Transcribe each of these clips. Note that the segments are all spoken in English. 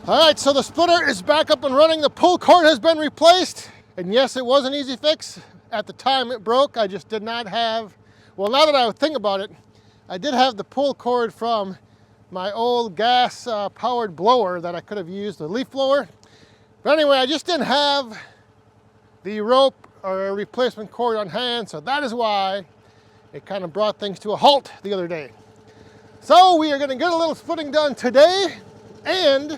All right, so the splitter is back up and running. The pull cord has been replaced. And yes, it was an easy fix. At the time it broke, I just did not have, well, now that I would think about it, I did have the pull cord from my old gas powered blower that I could have used, the leaf blower. But anyway, I just didn't have the rope or replacement cord on hand, so that is why it kind of brought things to a halt the other day. So we are gonna get a little splitting done today, and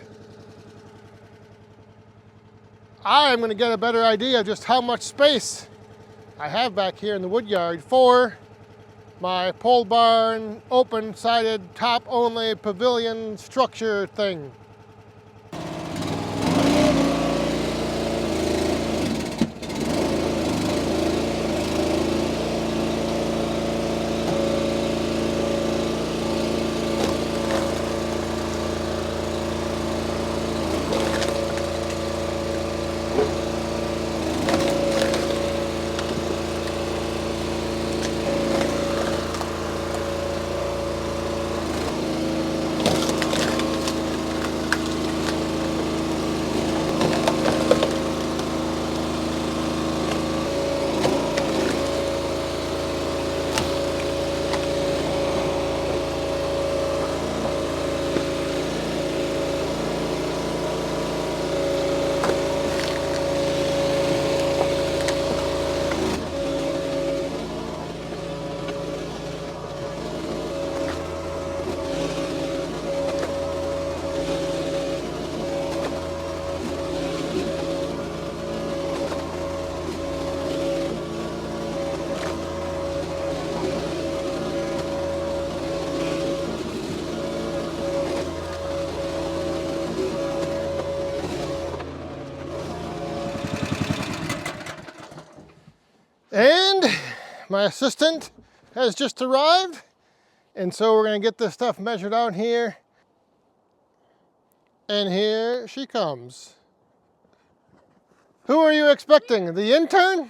I'm going to get a better idea of just how much space I have back here in the wood yard for my pole barn, open-sided, top-only pavilion structure thing. And my assistant has just arrived, and so we're going to get this stuff measured out here. And here she comes. Who are you expecting? The intern?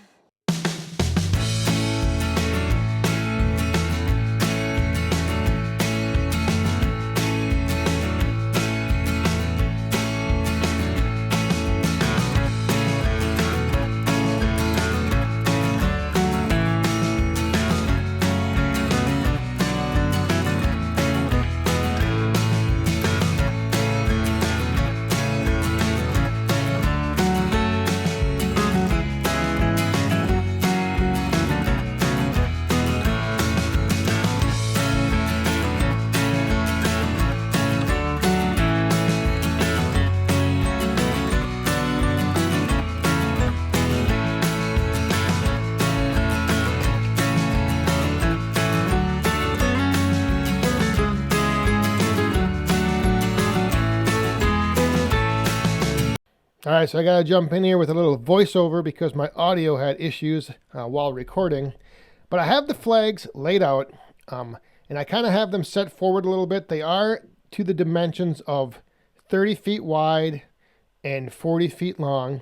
All right, so I got to jump in here with a little voiceover because my audio had issues while recording. But I have the flags laid out, and I kind of have them set forward a little bit. They are to the dimensions of 30 feet wide and 40 feet long.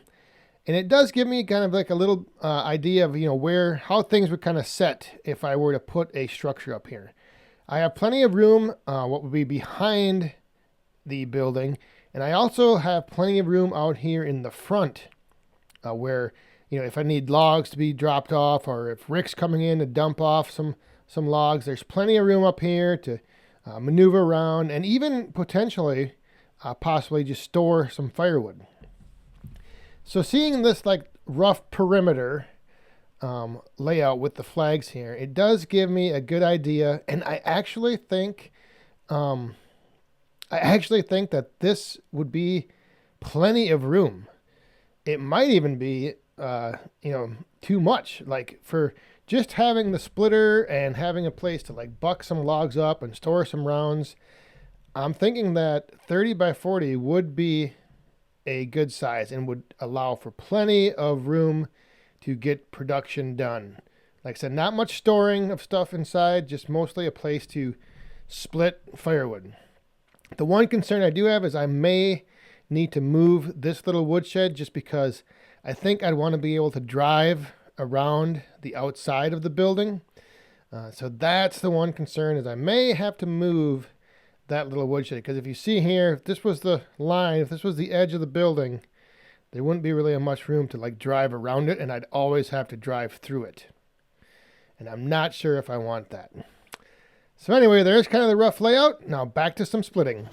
And it does give me kind of like a little idea of, how things would kind of set if I were to put a structure up here. I have plenty of room, what would be behind the building. And I also have plenty of room out here in the front where, if I need logs to be dropped off, or if Rick's coming in to dump off some logs, there's plenty of room up here to maneuver around, and even potentially possibly just store some firewood. So seeing this like rough perimeter layout with the flags here, it does give me a good idea, and I actually think that this would be plenty of room. It might even be, too much. Like for just having the splitter and having a place to like buck some logs up and store some rounds, I'm thinking that 30 by 40 would be a good size and would allow for plenty of room to get production done. Like I said, not much storing of stuff inside, just mostly a place to split firewood. The one concern I do have is I may need to move this little woodshed just because I think I'd want to be able to drive around the outside of the building. So that's the one concern, is I may have to move that little woodshed. Because if you see here, if this was the line, if this was the edge of the building, there wouldn't be really much room to like drive around it, and I'd always have to drive through it. And I'm not sure if I want that. So anyway, there's kind of the rough layout. Now back to some splitting.